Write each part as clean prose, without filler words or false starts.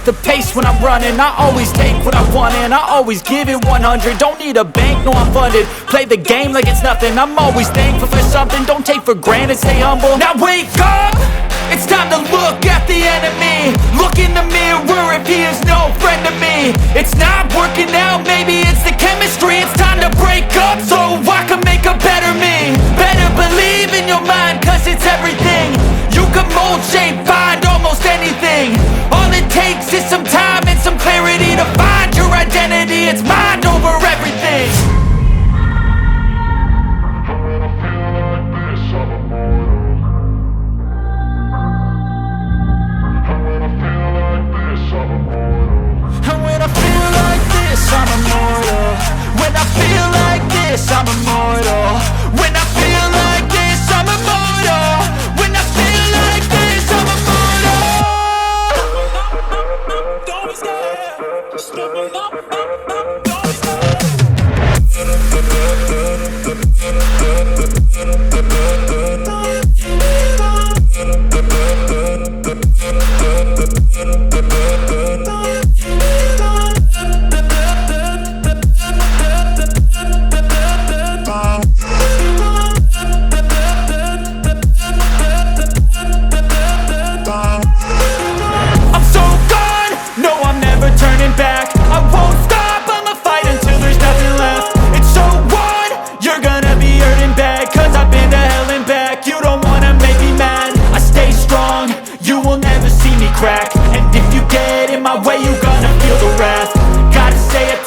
the pace when I'm running. I always take what I want and I always give it 100. Don't need a bank, no I'm funded. Play the game like it's nothing. I'm always thankful for something. Don't take for granted, stay humble. Now wake up! It's time to look at the enemy. Look in the mirror if he is no friend to me. It's not working out, maybe it's the chemistry. It's time to break up so I can make a better me. Better believe in your mind, cause it's everything. You can mold, shape, find almost anything. All it takes is some time and some clarity to find your identity. It's mind over everything. I'm immortal. When I feel like this, I'm immortal. When I feel like this, I'm immortal. When I feel like this, I'm immortal. Don't be scared. Just step up. Don't be scared.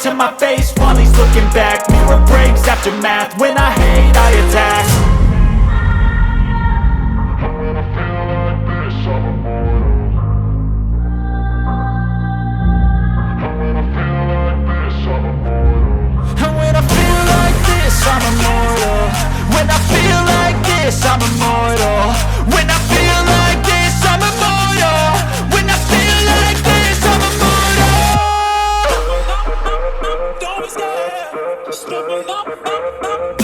To my face while he's looking back. Mirror breaks after math. When I hate, I attack. When I feel like this, I'm immortal. When I feel like this, I'm immortal. When I feel like this, I'm immortal. When I feel like this, I'm immortal. When I feel like this, I'm immortal. When I feel like this, I'm immortal. Don't be scared. Just step it up.